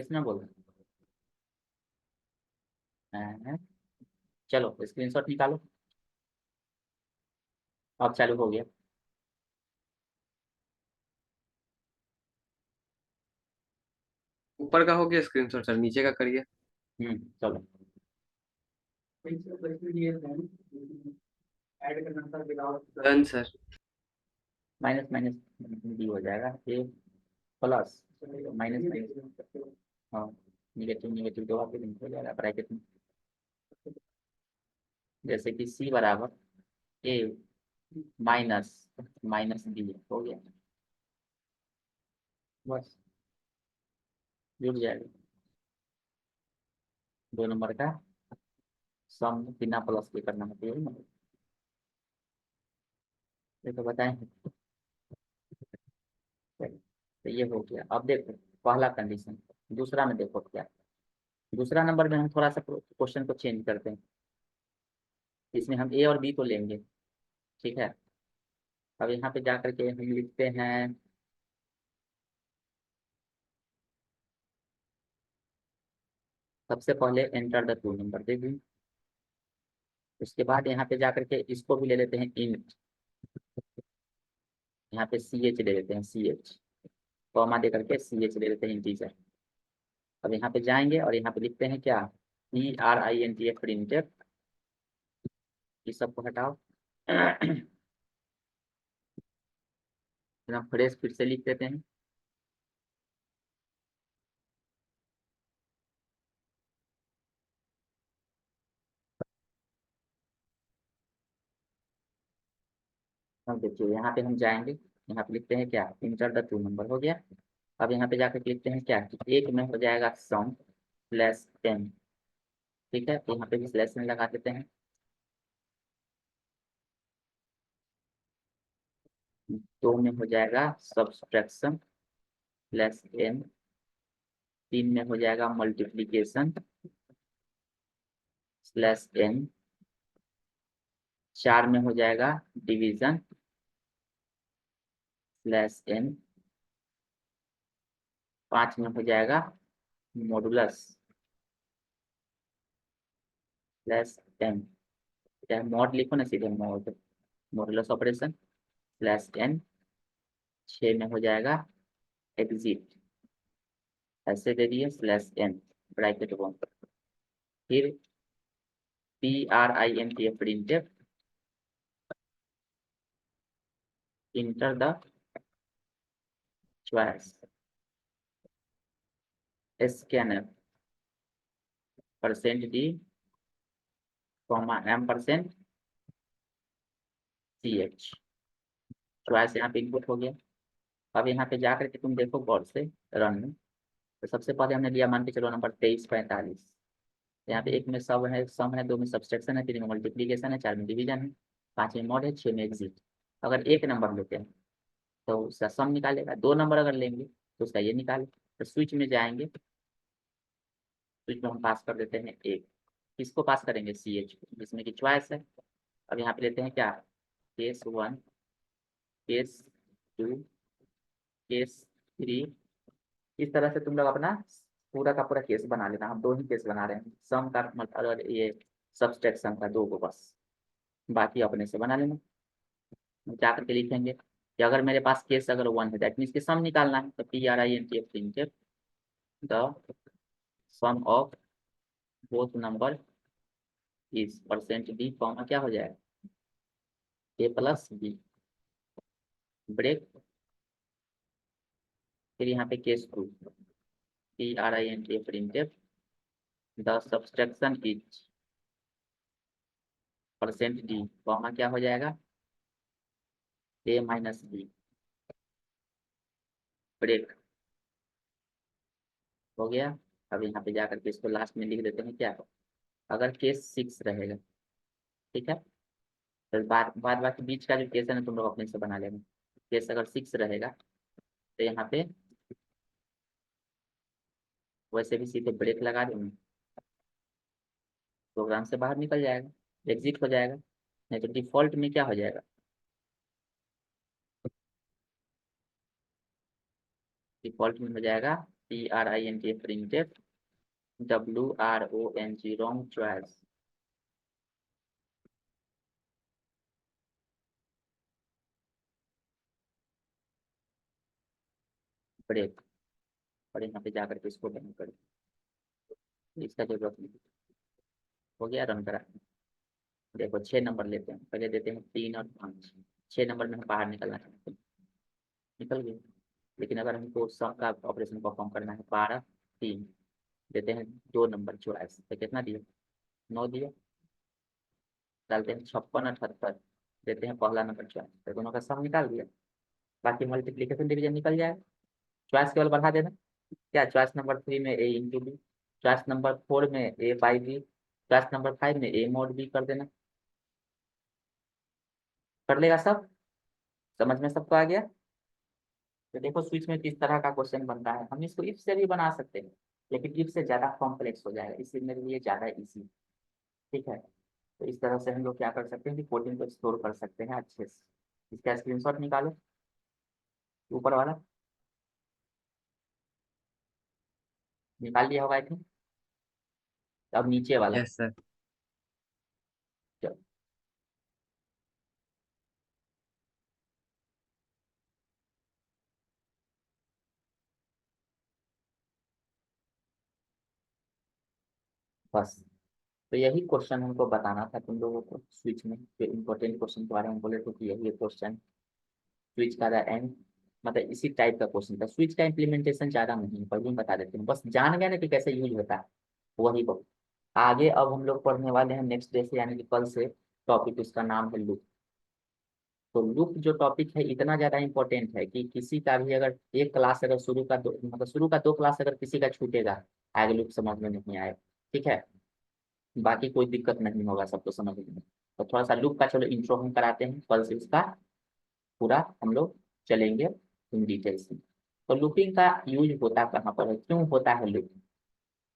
इसमें बोल हैं। चलो स्क्रीनशॉट निकालो। अब चालू हो गया। ऊपर का हो गया स्क्रीनशॉट सर, नीचे का करिए। चलो done sir. Minus minus D हो जाएगा ए प्लस माइनस माइनस। हाँ निगेटिव निगेटिव दो आपके लिंक हो जाएगा ब्रैकेट में। जैसे कि सी बराबर ए माइनस माइनस डी हो गया। बस जुड़ जाएगा। 2 नंबर का सम बिना प्लस के करना होता है ना। ये तो बताएं। तो ये हो गया। अब देखो पहला कंडीशन। दूसरा में देखो क्या। दूसरा नंबर में हम थोड़ा सा क्वेश्चन को चेंज करते हैं। इसमें हम ए और बी को लेंगे। ठीक है। अब यहाँ पे जा करके हम लिखते हैं सबसे पहले एंटर द टू नंबर दे दी। उसके बाद यहाँ पे जा करके इसको भी ले लेते हैं इंट। यहाँ पे सी एच ले लेते हैं सी एच। कॉमा दे करके सी एच ले लेते हैं इंटीजर। अब यहाँ पे जाएंगे और यहाँ पे लिखते हैं क्या E R I N T F printed. इस सबको हटाओ। हम फ्रेश फिर से लिख देते हैं। अब देखिए यहाँ पे हम जाएंगे। यहाँ पे लिखते हैं क्या इंटर द टू नंबर हो गया। अब यहाँ पे जाकर लिखते हैं क्या कि एक में हो जाएगा सम प्लस 10। ठीक है तो यहाँ पे भी स्लैश में लगा देते हैं। दो में हो जाएगा सब्सट्रैक्शन प्लस एन। 3 में हो जाएगा मल्टीप्लीकेशन स्लैश एन। 4 में हो जाएगा डिवीजन स्लैश एन। 5 में हो जाएगा मॉडुलस स्लैश एन। चाहे मॉड लिखो ना सीधे mod modulus operation slash N. 6 में हो जाएगा एग्जिट ऐसे दे दिए स्लैश एन ब्रैकेट वन। फिर P R I N T printed enter the choice scanner percent D comma M percent C H. Choice यहाँ पे इनपुट हो गया। अब यहाँ पे जा करके तुम देखो गौर से रन में। तो सबसे पहले हमने लिया मान के चलो नंबर 2345। यहाँ पे एक में सब है सम है, 2 में सब्सट्रैक्शन है, 3 में मल्टीप्लीकेशन है, 4 में डिवीजन है, 5 में मॉड है, 6 में एग्जिट। अगर एक नंबर लेते हैं तो उसका सम निकालेगा। 2 नंबर अगर लेंगे तो उसका ये निकाले। तो स्विच में जाएंगे। स्विच में हम पास कर देते हैं एक। किसको पास करेंगे सी एच जिसमें कि चॉइस है। अब यहाँ पे लेते हैं क्या केस 1 केस 2 केस 3। इस तरह से तुम लोग अपना पूरा का पूरा केस बना लेना। हम 2 ही केस बना रहे हैं सम का मतलब ये सब्सट्रैक्शन का 2 को बस। बाकी अपने से बना लेना। क्या करके लिखेंगे कि अगर मेरे पास केस अगर 1 है दैट मीन्स कि सम निकालना है तो P R I N T F printed the sum of both number is percent D comma क्या हो जाएगा ए प्लस बी ब्रेक। फिर यहाँ पे case 2 P R I N T F printed the subtraction is percent D comma क्या हो जाएगा ए minus be break हो गया। अब यहाँ पे जाकर के इसको लास्ट में लिख देते हैं क्या अगर केस 6 रहेगा। ठीक है तो बाद बाद बाकी बीच का जो केस है ना तुम लोग अपने से बना लेना। केस अगर 6 रहेगा तो यहाँ पे वैसे भी सीधे ब्रेक लगा देना। प्रोग्राम से बाहर निकल जाएगा एग्जिट हो जाएगा। नहीं तो डिफॉल्ट में क्या हो जाएगा डिफॉल्ट में हो जाएगा PRINT printed, WRONG wrong choice. Break, और यहाँ पे जाकर के इसको बंद कर, इसका जरूरत नहीं। हो गया, रन करा। देखो 6 नंबर लेते हैं, पहले देते हैं 3 और 5। 6 नंबर में हम बाहर निकलना चाहते हैं, निकल गए। लेकिन अगर हमको सम का ऑपरेशन परफॉर्म करना है, 12 3, देते हैं 2 नंबर चॉइस, तो कितना दिया, 9 दिया। डालते हैं 56 78, देते हैं पहला नंबर चॉइस, तो दोनों का सम निकाल दिया। बाकी मल्टीप्लीकेशन डिवीजन निकल जाए, चॉइस केवल बढ़ा देना। क्या, चॉइस नंबर 3 में A into B, choice number 4 में A by B, choice number 5 में A मोड बी कर देना। कर लेगा सब, समझ में सबको आ गया। तो देखो स्विच में किस तरह का क्वेश्चन बनता है। हम इसको इफ से भी बना सकते हैं, लेकिन इफ से ज़्यादा कॉम्प्लेक्स हो जाएगा, इसलिए मेरे लिए ज़्यादा इजी। ठीक है, तो इस तरह से हम लोग क्या कर सकते हैं कि कोडिंग को स्टोर कर सकते हैं अच्छे से। इसका स्क्रीनशॉट निकालो, ऊपर वाला निकाल लिया होगा आई थिंक। अब नीचे वाला, यस सर। चलो, बस। तो यही क्वेश्चन हमको बताना था तुम लोगों को स्विच में, जो इम्पोर्टेंट क्वेश्चन के बारे में बोले थे कि यही क्वेश्चन स्विच का एंड, मतलब इसी टाइप का क्वेश्चन था। स्विच का इम्प्लीमेंटेशन ज़्यादा नहीं है, पहले ही बता देते हैं, बस जान गए ना कि कैसे यूज होता है, वही बहुत। आगे अब हम लोग पढ़ने वाले हैं नेक्स्ट डे से, यानी कि कल से। टॉपिक उसका नाम है लूप। तो लूप जो टॉपिक है इतना ज़्यादा इंपॉर्टेंट है कि किसी का भी अगर एक क्लास अगर शुरू का दो, मतलब शुरू का 2 क्लास अगर किसी का छूटेगा, आगे लूप समझ में नहीं आएगा। ठीक है, बाकी कोई दिक्कत नहीं होगा सबको समझ में। तो थोड़ा सा लूप का चलो इंट्रो हम कराते हैं, कल से उसका पूरा हम लोग चलेंगे इन डिटेल्स में। तो लूपिंग का यूज होता कहाँ पर है, क्यों होता है लूप।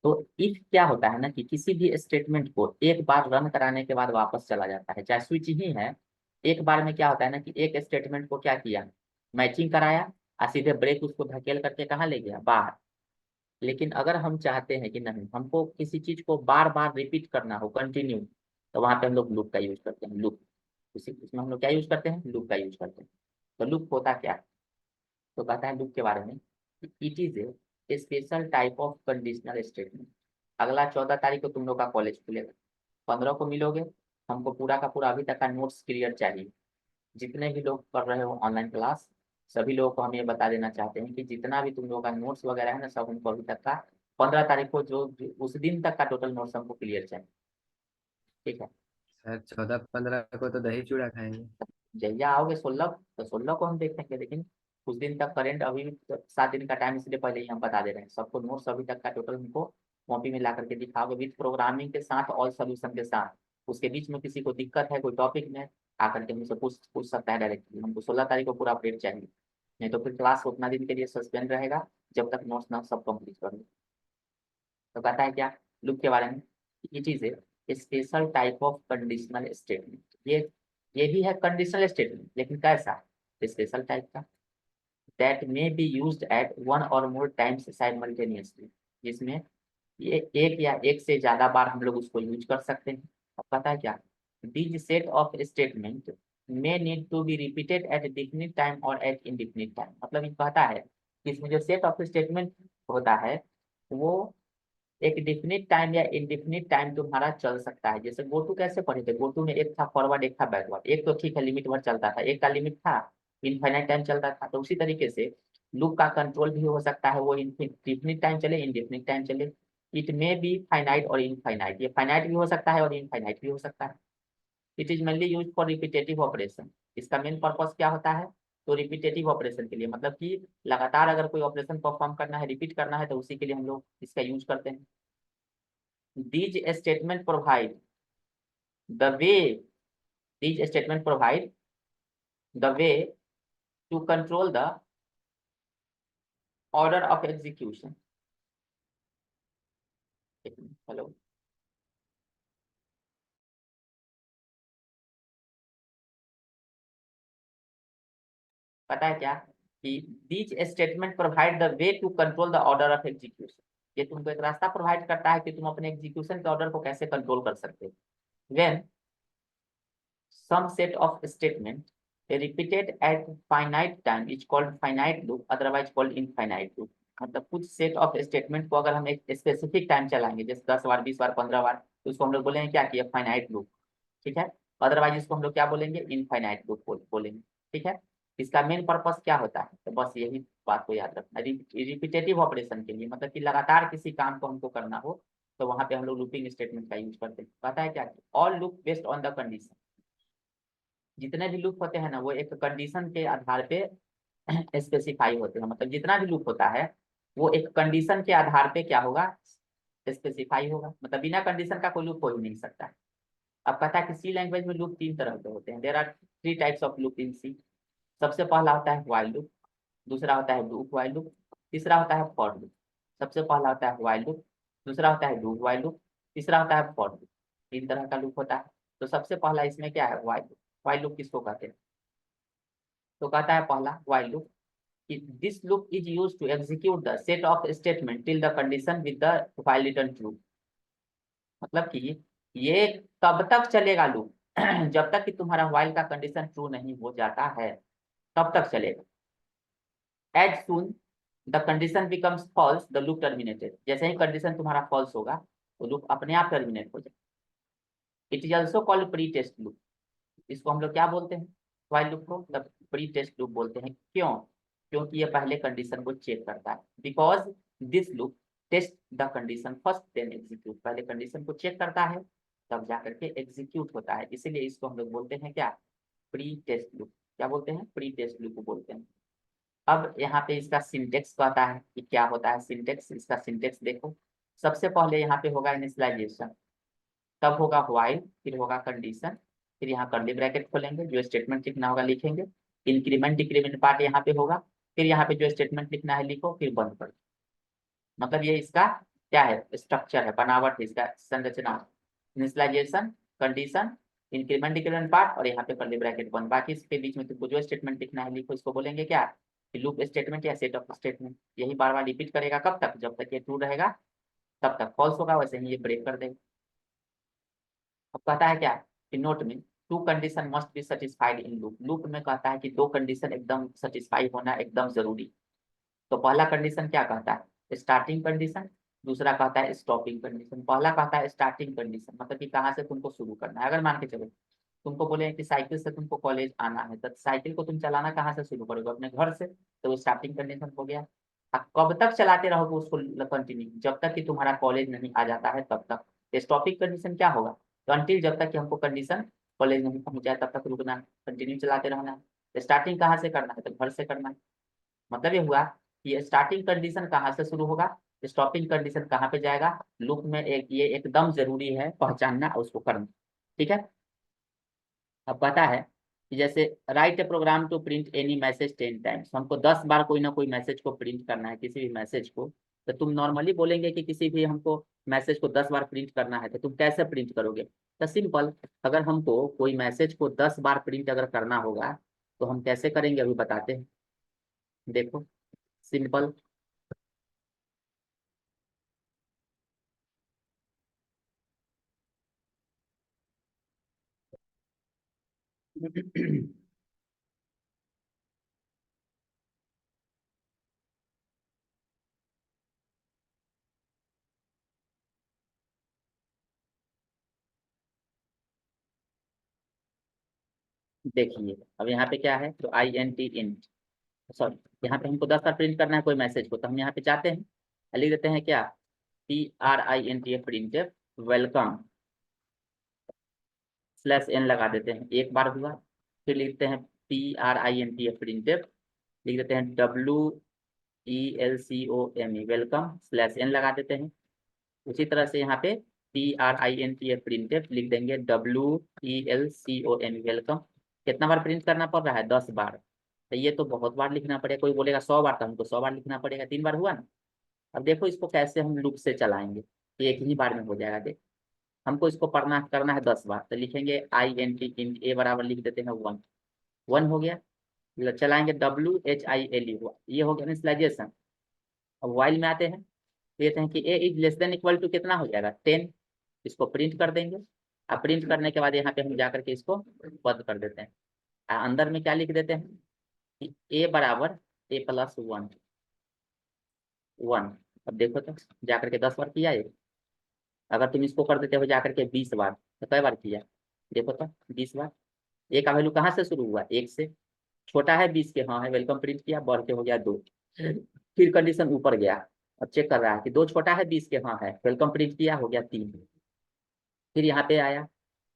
तो इफ क्या होता है ना कि किसी भी स्टेटमेंट को एक बार रन कराने के बाद वापस चला जाता है, चाहे स्विच ही है। एक बार में क्या होता है ना कि एक स्टेटमेंट को क्या किया, मैचिंग कराया, और सीधे ब्रेक उसको धकेल करके कहाँ ले गया, बाहर। लेकिन अगर हम चाहते हैं कि नहीं, हमको किसी चीज को बार बार रिपीट करना हो, कंटिन्यू, तो वहां पे हम लोग लूप का यूज करते हैं, लूप। उसी इसमें हम लोग क्या यूज करते हैं, लूप का यूज करते हैं। तो लूप होता क्या है, तो कहता है लूप के बारे में, it is a special type of conditional statement. अगला 14 तारीख को तुम लोग का कॉलेज खुलेगा, 15 को मिलोगे। हमको पूरा का पूरा अभी तक का नोट्स क्लियर चाहिए। जितने भी लोग पढ़ रहे हो ऑनलाइन क्लास, सभी लोगों को हम ये बता देना चाहते हैं कि जितना भी तुम लोगों का नोट्स वगैरह है ना, सब हमको अभी तक का 15 तारीख को उस दिन तक का टोटल नोट्स हमको क्लियर चाहिए। ठीक है, सर 14 15 को तो दही चूड़ा खाएंगे। जहिया आओगे 16, तो 16 को हम देखेंगे, लेकिन उस दिन तक करेंट अभी भी 7 दिन का टाइम, इसलिए पहले ही हम बता दे रहे हैं सबको। नोट्स अभी तक का टोटल हमको कॉपी में ला करके दिखाओगे, विथ प्रोग्रामिंग के साथ और सोल्यूशन के साथ। उसके बीच में किसी को दिक्कत है कोई टॉपिक में, आकर के मुझसे पूछ पूछ सकता है डायरेक्टली। हमको 16 तारीख को पूरा अपडेट चाहिए, नहीं तो फिर क्लास उतना दिन के लिए सस्पेंड रहेगा, जब तक नोट्स ना सब कंप्लीट कर लो। तो कहता है क्या लूप के बारे में, it is a special type of conditional statement. ये भी है कंडीशनल स्टेटमेंट, लेकिन कैसा, स्पेशल टाइप का, that may be used eight one और मोर टाइम्स साइमल्टेनियसली, जिसमें ये एक या एक से ज्यादा बार हम लोग उसको यूज कर सकते हैं। अब पता है क्या, this set of statement may need to be repeated at definite time और एट इनडिफिनिट टाइम। मतलब ये कहता है कि इसमें जो सेट ऑफ स्टेटमेंट होता है, वो एक डिफिनिट टाइम या इनडिफिनिट टाइम तुम्हारा चल सकता है। जैसे गोटू कैसे पढ़े थे, गोटू में एक था फॉरवर्ड, एक था बैकवर्ड। एक तो ठीक है लिमिट भर चलता था, एक का लिमिट था इनफाइनाइट टाइम चलता था। तो उसी तरीके से लूप का कंट्रोल भी हो सकता है, वो डिफिनिट टाइम चले, इनडिफिनिट टाइम चले। इट मे बी फाइनाइट और इनफाइनाइट, ये फाइनाइट भी हो सकता है और इनफाइनाइट भी हो सकता है। It is mainly use for repetitive operation. इसका मेन पर्पस क्या होता है, तो रिपीटेटिव ऑपरेशन के लिए, मतलब कि लगातार अगर कोई ऑपरेशन परफॉर्म करना है, रिपीट करना है, तो उसी के लिए हम लोग इसका यूज करते हैं। These statement provide the way, these statement provide the way to control the order of execution. Hello, पता है क्या कि these statement provide the way to control the order of execution, ये तुमको एक रास्ता प्रोवाइड करता है कि तुम अपने एग्जीक्यूशन के ऑर्डर को कैसे कंट्रोल कर सकते हो। When some set of statement repeated at finite time is called finite loop, otherwise called infinite loop। मतलब कुछ सेट ऑफ स्टेटमेंट को अगर हम एक स्पेसिफिक टाइम चलाएंगे, जैसे 10 बार 20 बार 15 बार, तो उसको हम लोग बोलेंगे क्या कि फाइनाइट लूप। ठीक है, अदरवाइज इसको हम लोग क्या बोलेंगे, इनफाइनाइट लूप बोलेंगे। ठीक है, इसका मेन पर्पस क्या होता है, तो बस यही बात को याद रखना। रिपीटेटिव ऑपरेशन के लिए, मतलब कि लगातार किसी काम को हमको करना हो, तो वहां पे हम लोग लूपिंग स्टेटमेंट का यूज करते हैं। पता है क्या, all loop based on the condition, जितने भी लूप होते हैं ना वो एक कंडीशन के आधार पे स्पेसिफाई होते हैं। मतलब जितना भी लूप होता है वो एक कंडीशन के आधार पे क्या होगा, स्पेसिफाई होगा। मतलब बिना कंडीशन का कोई लूप हो ही नहीं सकता है। अब पता है कि सी लैंग्वेज में लूप 3 तरह के होते हैं। There are 3 types of loop in C. सबसे पहला होता है व्हाइल लूप, दूसरा होता है डू व्हाइल लूप, तीसरा होता है फॉर लूप। सबसे पहला होता है व्हाइल लूप, दूसरा होता है डू व्हाइल लूप, तीसरा होता है फॉर लूप। 3 तरह का लूप होता है। तो सबसे पहला इसमें क्या है, व्हाइल लूप। व्हाइल लूप किसको कहते हैं, तो कहता है पहला व्हाइल लूप कि this loop is used to execute the set of statement till the condition with the while return true. मतलब कि ये तब तक चलेगा लूप जब तक कि तुम्हारा व्हाइल का कंडीशन ट्रू नहीं हो जाता है, तब तक चलेगा। As soon the condition becomes false the loop terminated, जैसे ही कंडीशन तुम्हारा फॉल्स होगा तो लूप अपने आप टर्मिनेट हो जाएगा। It is also called pre test loop. इसको हम लोग क्या बोलते हैं, व्हाइल लूप को मतलब प्री टेस्ट लूप बोलते हैं। क्यों, क्योंकि ये पहले कंडीशन को चेक करता है। Because this loop test the condition first then execute, पहले कंडीशन को चेक करता है तब जाकर के एग्जीक्यूट होता है। इसीलिए इसको हम लोग बोलते हैं क्या, प्री टेस्ट लूप। क्या बोलते हैं, प्री टेस्ट लूप को बोलते हैं। अब यहाँ पे इसका सिंटेक्स कहता है कि क्या होता है सिंटेक्स। इसका सिंटेक्स देखो, सबसे पहले यहाँ पे होगा इनिशियलाइजेशन, तब होगा व्हाइल, फिर होगा कंडीशन, फिर यहाँ कर्ली ब्रैकेट खोलेंगे, जो स्टेटमेंट लिखना होगा लिखेंगे, इंक्रीमेंट डिक्रीमेंट पार्ट यहाँ पे होगा, फिर यहाँ पे जो स्टेटमेंट लिखना है लिखो, फिर बंद कर। मतलब ये इसका क्या है, स्ट्रक्चर है, बनावट है, इसका संरचना। Initialization, condition, increment decrement part और यहाँ पे कर्ली ब्रैकेट बंद। बाकी इसके बीच में तुमको जो स्टेटमेंट लिखना है लिखो, इसको बोलेंगे क्या, लूप स्टेटमेंट या सेट ऑफ स्टेटमेंट। यही बार बार रिपीट करेगा, कब तक, जब तक ये ट्रू रहेगा, तब तक फॉल्स होगा वैसे ही ये ब्रेक कर देगा। अब कहता है क्या कि नोट में two condition must be satisfied in loop. Loop में कहता है कि 2 कंडीशन एकदम सेटिस्फाई होना एकदम जरूरी। तो पहला कंडीशन क्या कहता है, स्टार्टिंग कंडीशन। दूसरा कहता है स्टॉपिंग कंडीशन। पहला कहता है स्टार्टिंग कंडीशन, मतलब कि कहाँ से तुमको शुरू करना है। अगर मान के चलो तुमको बोले कि साइकिल से तुमको कॉलेज आना है, तो साइकिल को तुम चलाना कहाँ से शुरू करोगे, अपने घर से, तो वो स्टार्टिंग कंडीशन हो गया। अब कब तक चलाते रहोगे उसको कंटिन्यू, जब तक कि तुम्हारा कॉलेज नहीं आ जाता है तब तक। स्टॉपिंग कंडीशन क्या होगा, तो अंटिल जब तक कि हमको कंडीशन कॉलेज नहीं पहुंच जाए तब तक रुकना है, कंटिन्यू चलाते रहना है। स्टार्टिंग कहाँ से करना है, तो घर से करना है। मतलब ये हुआ कि स्टार्टिंग कंडीशन कहाँ से शुरू होगा, स्टॉपिंग कंडीशन कहाँ पे जाएगा। लूप में एक ये एकदम जरूरी है पहचानना और उसको करना। ठीक है, अब पता है कि जैसे write a program to print any message 10 times, हमको 10 बार कोई ना कोई मैसेज को प्रिंट करना है, किसी भी मैसेज को। तो तुम नॉर्मली बोलेंगे कि किसी भी हमको मैसेज को 10 बार प्रिंट करना है, तो तुम कैसे प्रिंट करोगे। तो सिंपल, अगर हमको कोई मैसेज को 10 बार प्रिंट अगर करना होगा तो हम कैसे करेंगे, अभी बताते हैं। देखो सिंपल देखिए अब यहाँ पे क्या है, तो I N T int, sorry, यहाँ पे हमको 10 बार प्रिंट करना है कोई मैसेज को, तो हम यहाँ पे चाहते हैं लिख देते हैं क्या, PRINT प्रिंट वेलकम /n लगा देते हैं, एक बार हुआ। फिर लिखते हैं PRINT प्रिंट, लिख देते हैं WELCOME वेलकम /n लगा देते हैं। उसी तरह से यहाँ पे PRINT प्रिंट लिख देंगे WELCOME वेलकम। कितना बार प्रिंट करना पड़ रहा है, 10 बार। तो ये तो बहुत बार लिखना पड़ेगा, कोई बोलेगा 100 बार, तो हमको 100 बार लिखना पड़ेगा, 3 बार हुआ ना। अब देखो इसको कैसे हम लूप से चलाएंगे, एक ही बार में हो जाएगा। देख, हमको इसको पढ़ना करना है 10 बार, तो लिखेंगे INT इंट ए बराबर लिख देते हैं 1, 1 हो गया। चलाएंगे WHILE, ये हो गया इनिशियलाइजेशन। अब वाइल में आते हैं, कहते हैं कि A is less than equal to कितना हो जाएगा 10, इसको प्रिंट कर देंगे। अब प्रिंट करने के बाद यहाँ पे हम जा करके इसको बंद कर देते हैं। अंदर में क्या लिख देते हैं कि ए बराबर A+1 1। अब देखो तो जाकर के 10 बार किया ये। अगर तुम इसको कर देते हो जाकर के 20 बार, तो कई बार किया देखो तो 20 बार। ए का वैल्यू कहाँ से शुरू हुआ, 1 से, छोटा है 20 के, हाँ है, वेलकम प्रिंट किया, बढ़ के हो गया 2। फिर कंडीशन ऊपर गया, अब चेक कर रहा है कि 2 छोटा है 20 के, हाँ है, वेलकम प्रिंट किया, हो गया 3। फिर यहाँ पे आया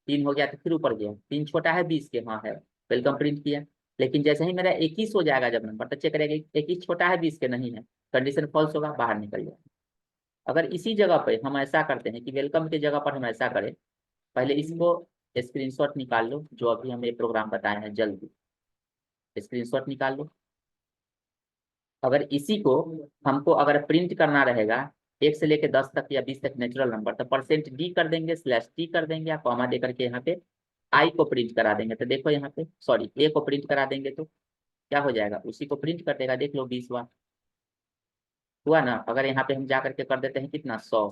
3 हो गया, तो फिर ऊपर गया, 3 छोटा है 20 के, हाँ है, वेलकम प्रिंट किया। लेकिन जैसे ही मेरा 21 हो जाएगा जब नंबर, तो चेक करेगा 21 छोटा है 20 के, नहीं है, कंडीशन फॉल्स होगा, बाहर निकल जाए। अगर इसी जगह पे हम ऐसा करते हैं कि वेलकम की जगह पर हम ऐसा करें, पहले इसको स्क्रीनशॉट निकाल लो, जो अभी हम ये प्रोग्राम बताए हैं, जल्दी स्क्रीनशॉट निकाल लो। अगर इसी को हमको अगर प्रिंट करना रहेगा 1 से लेकर 10 तक या 20 तक नेचुरल नंबर, तो %d कर देंगे, /t कर देंगे, या कॉमा दे करके यहाँ पे आई को प्रिंट करा देंगे। तो देखो यहाँ पे, सॉरी, ए को प्रिंट करा देंगे तो क्या हो जाएगा, उसी को प्रिंट कर देगा, देख लो 20 बार हुआ ना। अगर यहाँ पे हम जा करके कर देते हैं कितना 100,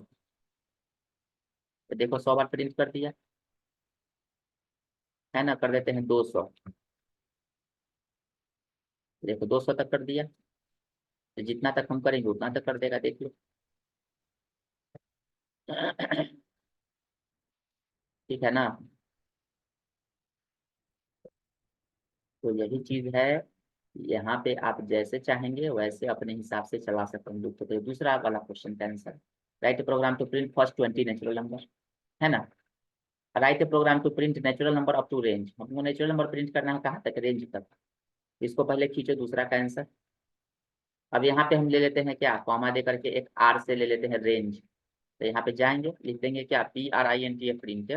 तो देखो 100 बार प्रिंट कर दिया है ना, कर देते हैं 200, देखो 200 तक कर दिया, तो जितना तक हम करेंगे उतना तक कर देगा, देख लो। ठीक है ना, तो यही चीज है। यहाँ पे आप जैसे चाहेंगे वैसे अपने हिसाब से चला सकते हैं। तो दूसरा वाला क्वेश्चन का answer, write program to print first 20 natural number, है ना। Write program to print natural number up to range, हमको नेचुरल नंबर प्रिंट करना है कहाँ तक, रेंज तक। इसको पहले खींचो, दूसरा का आंसर। अब यहाँ पे हम ले लेते हैं क्या, कॉमा दे करके एक R से ले लेते हैं रेंज। तो यहाँ पे जाएंगे, लिख देंगे क्या, PRINT, print,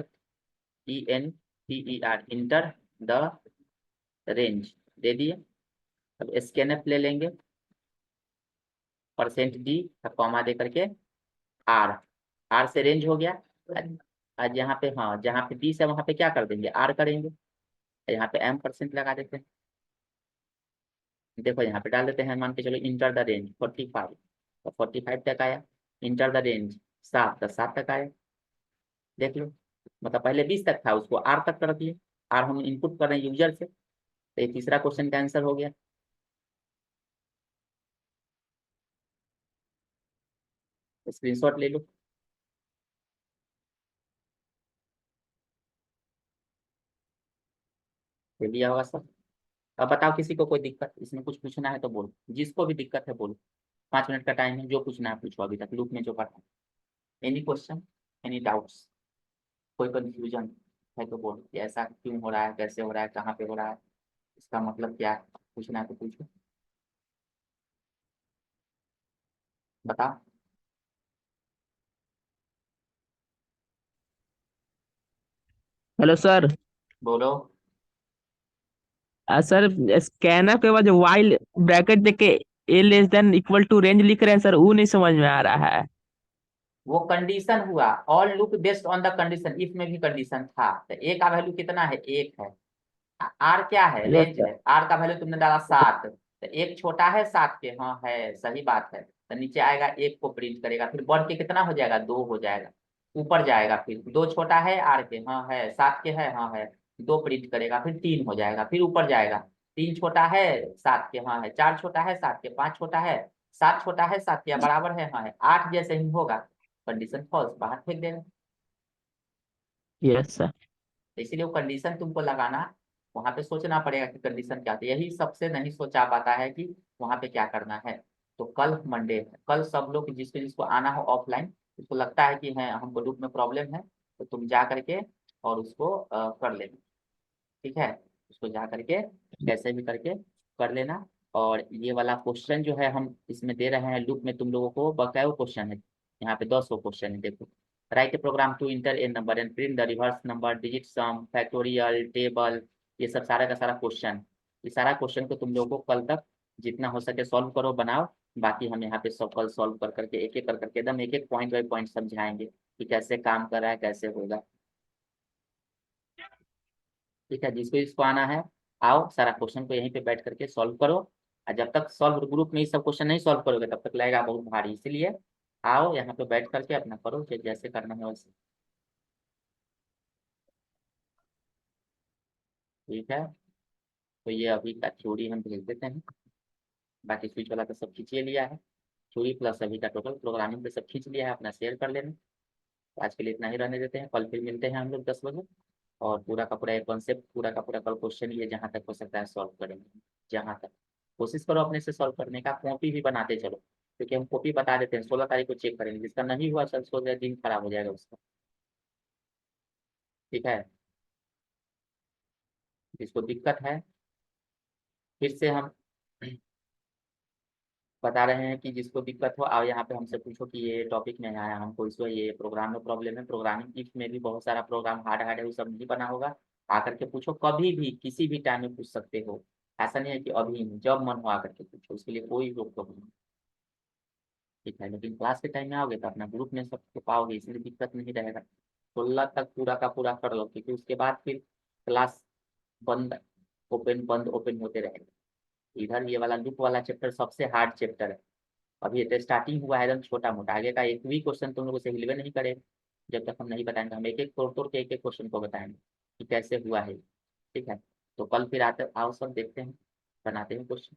ENTER, enter the range, दे दिए। अब स्कैनफ ले लेंगे, %d, कॉमा दे करके R, R से रेंज हो गया। आज यहाँ पे, हाँ, जहाँ पे 20 है वहाँ पे क्या कर देंगे, R करेंगे, यहाँ पे M% लगा देते हैं। देखो यहाँ पे डाल देते हैं, मान के चलो इंटर द रेंज 45, तो 45 तक आया। इंटर द रेंज 7, तो 7 तक आया, देख लो। मतलब पहले 20 तक था, उसको R तक कर दिए, R हम इनपुट कर रहे हैं यूजर से। तो ये तीसरा क्वेश्चन का आंसर हो गया। स्क्रीनशॉट ले लो, ले लिया होगा सब। अब बताओ किसी को कोई दिक्कत, इसमें कुछ पूछना है तो बोलो, जिसको भी दिक्कत है बोलो, 5 मिनट का टाइम है, जो पूछना है पूछो, अभी तक लूप में जो पढ़ा। एनी क्वेश्चन, एनी डाउट्स, कोई कंफ्यूजन है तो बोलो कि ऐसा क्यों हो रहा है, कैसे हो रहा है, कहाँ पे हो रहा है, इसका मतलब क्या है, पूछना है तो पूछो, बताओ। Hello sir. बोलो। सर, स्कैनर के बाद वाइल ब्रैकेट देख के A <= रेंज लिख रहे हैं सर, वो नहीं समझ में आ रहा है। वो कंडीशन हुआ, all look based on the condition, if में भी कंडीशन था, तो ए का वैल्यू कितना है, 1 है। आर क्या है, यस रेंज सर। है, आर का वैल्यू तुमने डाला 7, तो एक छोटा है 7 के, हाँ है, सही बात है। तो नीचे आएगा 1 को प्रिंट करेगा, फिर बढ़ के कितना हो जाएगा, 2 हो जाएगा। ऊपर जाएगा, फिर 2 छोटा है आर के, हाँ है, 7 के है, हाँ है, 2 प्रिंट करेगा, फिर 3 हो जाएगा, फिर ऊपर जाएगा, 3 छोटा है 7 के, हाँ है, 4 छोटा है 7 के, 5 छोटा है, 7 छोटा है 7 के, बराबर है, हाँ है, 8 जैसे ही होगा कंडीशन फॉल्स, बाहर फेंक देगा। Yes sir. इसीलिए वो कंडीशन तुमको लगाना, वहां पे सोचना पड़ेगा कि कंडीशन क्या थी, यही सबसे नहीं सोचा पाता है कि वहां पे क्या करना है। तो कल मंडे है, कल सब लोग जिसको जिसको आना हो ऑफलाइन, उसको लगता है कि है हमको ग्रुप में प्रॉब्लम है, तो तुम जा करके और उसको कर लेना, ठीक है। उसको जा करके कैसे भी करके कर लेना। और ये वाला क्वेश्चन जो है हम इसमें दे रहे हैं लूप में, तुम लोगों को बकाया क्वेश्चन है, यहाँ पे 200 क्वेश्चन है, देखो। Write a program to enter a number and print the reverse number, digit sum, factorial, table, ये सब सारा का सारा क्वेश्चन। ये सारा क्वेश्चन को तुम लोगों को कल तक जितना हो सके सॉल्व करो, बनाओ। बाकी हम यहाँ पे सब कल सॉल्व कर करके एक एक कर करके एकदम एक एक पॉइंट बाई पॉइंट समझाएंगे कि कैसे काम कर रहा है, कैसे होगा। ठीक है, जिसको इसको आना है आओ सारा क्वेश्चन को यहीं पे बैठ करके सॉल्व करो, और जब तक सॉल्व ग्रुप में ही सब क्वेश्चन नहीं सॉल्व करोगे तब तक लगेगा बहुत भारी, इसीलिए आओ यहाँ पे बैठ करके अपना करो, जैसे करना है वैसे। ठीक है, तो ये अभी का थ्योरी हम भेज देते हैं, बाकी स्विच वाला तो सब खींच लिया है, थ्योरी प्लस अभी का टोटल प्रोग्रामिंग पे सब खींच लिया है, अपना शेयर कर लेना। आज के लिए इतना ही रहने देते हैं, कल फिर मिलते हैं हम लोग 10 बजे, और पूरा का पूरा एक कॉन्सेप्ट, पूरा का पूरा कल क्वेश्चन ये जहाँ तक हो सकता है सॉल्व करेंगे, जहाँ तक कोशिश करो अपने से सॉल्व करने का, कॉपी भी बनाते चलो, क्योंकि हम कॉपी बता देते हैं, 16 तारीख को चेक करेंगे, जिसका नहीं हुआ चल 16 दिन खराब हो जाएगा उसका। ठीक है, जिसको दिक्कत है फिर से हम बता रहे हैं कि जिसको दिक्कत हो आओ यहाँ पे हमसे पूछो कि ये टॉपिक में आया, हमको इसको ये प्रोग्राम में प्रॉब्लम है, प्रोग्रामिंग की में भी बहुत सारा प्रोग्राम हार्ड हार्ड है, वो सब नहीं बना होगा, आकर के पूछो, कभी भी किसी भी टाइम में पूछ सकते हो, ऐसा नहीं है कि अभी नहीं, जब मन हो आकर के पूछो, उसके लिए कोई रोक टोक नहीं। ठीक है, लेकिन क्लास के टाइम में आओगे तो अपना ग्रुप में सबको पाओगे, इसलिए दिक्कत नहीं रहेगा। 16 तक पूरा का पूरा कर लो, क्योंकि उसके बाद फिर क्लास बंद, ओपन बंद ओपन होते रहेगा। इधर ये वाला लूप वाला चैप्टर सबसे हार्ड चैप्टर है, अभी ये तो स्टार्टिंग हुआ है, एकदम छोटा मोटा, आगे का एक भी क्वेश्चन तुम लोगों से हिलवे नहीं करे, जब तक हम नहीं बताएंगे, हम एक एक तोड़ तोड़ के एक एक क्वेश्चन को बताएंगे कि कैसे हुआ है। ठीक है, तो कल फिर आते आओ सब देखते हैं, बनाते हैं क्वेश्चन।